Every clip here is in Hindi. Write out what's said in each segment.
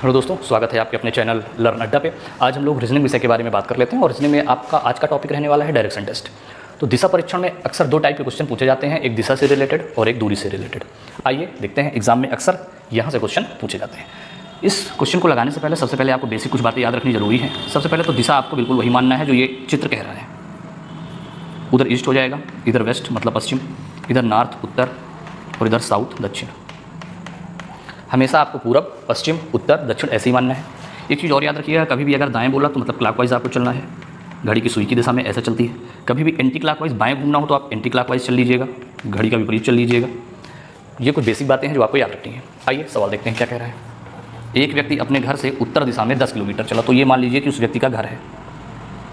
हेलो दोस्तों, स्वागत है आपके अपने चैनल लर्न अड्डा पे। आज हम लोग रीजनिंग विषय के बारे में बात कर लेते हैं और रीजनिंग में आपका आज का टॉपिक रहने वाला है डायरेक्शन टेस्ट। तो दिशा परीक्षण में अक्सर दो टाइप के क्वेश्चन पूछे जाते हैं, एक दिशा से रिलेटेड और एक दूरी से रिलेटेड। आइए देखते हैं एग्जाम में अक्सर यहाँ से क्वेश्चन पूछे जाते हैं। इस क्वेश्चन को लगाने से पहले सबसे पहले आपको बेसिक कुछ बातें याद रखनी जरूरी है। सबसे पहले तो दिशा आपको बिल्कुल वही मानना है जो ये चित्र कह रहा है। उधर ईस्ट हो जाएगा, इधर वेस्ट मतलब पश्चिम, इधर नॉर्थ उत्तर और इधर साउथ दक्षिण। हमेशा आपको पूरब पश्चिम उत्तर दक्षिण ऐसे ही मानना है। एक चीज़ और याद रखिएगा, कभी भी अगर दाएं बोला तो मतलब क्लॉकवाइज आपको चलना है, घड़ी की सुई की दिशा में ऐसा चलती है। कभी भी एंटी क्लॉकवाइज बाएं घूमना हो तो आप एंटी क्लॉकवाइज चल लीजिएगा, घड़ी का विपरीत चल लीजिएगा। ये कुछ बेसिक बातें हैं जो आपको याद रखनी है। आइए सवाल देखते हैं क्या कह रहा है। एक व्यक्ति अपने घर से उत्तर दिशा में 10 किलोमीटर चला, तो ये मान लीजिए कि उस व्यक्ति का घर है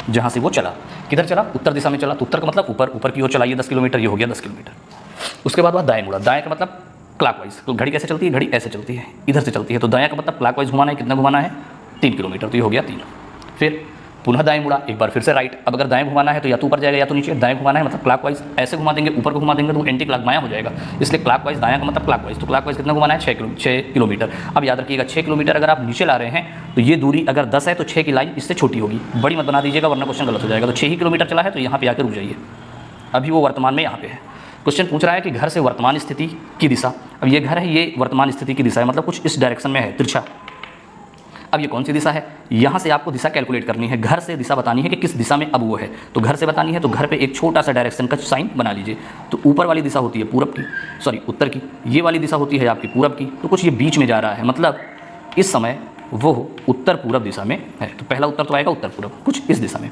जहाँ से वो चला। किधर चला? उत्तर दिशा में चला, तो उत्तर का मतलब ऊपर, ऊपर की ओर चलाइए 10 किलोमीटर, ये हो गया 10 किलोमीटर। उसके बाद वह दाएं मुड़ा, दाएं का मतलब क्लॉकवाइज। तो घड़ी कैसे चलती है? घड़ी ऐसे चलती है, इधर से चलती है, तो दाएं का मतलब क्लॉकवाइज घुमाना है। कितना घुमाना है? 3 किलोमीटर, तो ये हो गया 3। फिर पुनः दाएं मुड़ा, एक बार फिर से राइट। अब अगर दाएं घुमाना है तो या तो ऊपर जाएगा या तो नीचे। दाएं घुमाना है मतलब क्लॉकवाइज, ऐसे घुमा देंगे, ऊपर को घुमा देंगे तो एंटी क्लॉक बायां हो जाएगा, इसलिए क्लॉकवाइज दायां का मतलब क्लॉकवाइज। तो क्लॉकवाइज कितना घुमाना है? 6 किलोमीटर। अब याद रखिएगा 6 किलोमीटर अगर आप नीचे ला रहे हैं तो ये दूरी अगर 10 है तो 6 की लाइन इससे छोटी होगी, बड़ी मत बना दीजिएगा वरना क्वेश्चन गलत हो जाएगा। तो 6 ही किलोमीटर चला है तो यहाँ पे आकर रुक जाइए। अभी वो वर्तमान में यहाँ पे है। क्वेश्चन पूछ रहा है कि घर से वर्तमान स्थिति की दिशा। अब ये घर है, ये वर्तमान स्थिति की दिशा है, मतलब कुछ इस डायरेक्शन में है, तिरछा। अब ये कौन सी दिशा है? यहाँ से आपको दिशा कैलकुलेट करनी है, घर से दिशा बतानी है कि किस दिशा में अब वो है। तो घर से बतानी है तो घर पे एक छोटा सा डायरेक्शन का साइन बना लीजिए। तो ऊपर वाली दिशा होती है पूरब की, सॉरी उत्तर की, ये वाली दिशा होती है आपकी पूरब की। तो कुछ ये बीच में जा रहा है, मतलब इस समय वो उत्तर पूरब दिशा में है। तो पहला उत्तर तो आएगा उत्तर पूरब, कुछ इस दिशा में।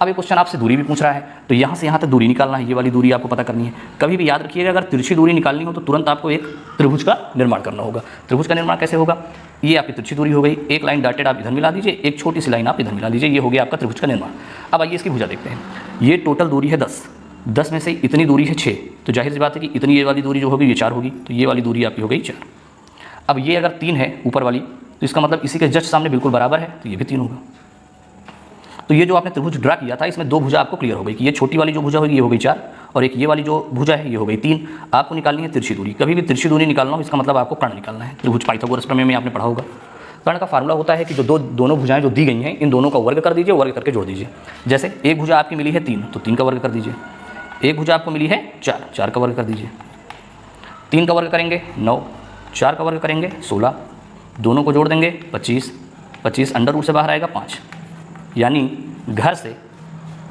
अब ये क्वेश्चन आपसे दूरी भी पूछ रहा है, तो यहाँ से यहाँ तक दूरी निकालना है, ये वाली दूरी आपको पता करनी है। कभी भी याद रखिएगा अगर तिरछी दूरी निकालनी हो तो तुरंत आपको एक त्रिभुज का निर्माण करना होगा। त्रिभुज का निर्माण कैसे होगा? ये आपकी तिरछी दूरी हो गई, एक लाइन डॉटेड आप इधर मिला दीजिए, एक छोटी सी लाइन आप इधर मिला दीजिए, ये हो गया आपका त्रिभुज का निर्माण। अब आइए इसकी भुजा देखते हैं। ये टोटल दूरी है 10 में से इतनी दूरी है 6, तो जाहिर सी बात है कि इतनी ये वाली दूरी जो होगी ये 4 होगी, तो ये वाली दूरी आपकी हो गई 4। अब ये अगर 3 है ऊपर वाली, तो इसका मतलब इसी के जस्ट सामने बिल्कुल बराबर है, तो ये भी 3 होगा। तो ये जो आपने त्रिभुज ड्रा किया था इसमें 2 भुजा आपको क्लियर हो गई कि ये छोटी वाली जो भुजा होगी ये हो गई 4 और एक ये वाली जो भुजा है ये हो गई 3। आपको निकालनी है तिरछी दूरी। कभी भी तिरछी दूरी निकालना हो इसका मतलब आपको कर्ण निकालना है। त्रिभुज पाइथागोरस प्रमेय में आपने पढ़ा होगा। कर्ण का फार्मूला होता है कि जो दोनों भुजाएं जो दी गई हैं इन दोनों का वर्ग कर दीजिए, वर्ग करके जोड़ दीजिए। जैसे एक भुजा आपकी मिली है 3, तो 3 का वर्ग कर दीजिए। एक भुजा आपको मिली है 4, 4 का वर्ग कर दीजिए। 3 का वर्ग करेंगे 9, 4 का वर्ग करेंगे 16, दोनों को जोड़ देंगे 25, 25 अंडर रूट से बाहर आएगा 5, यानी घर से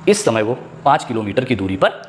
इस समय वो 5 किलोमीटर की दूरी पर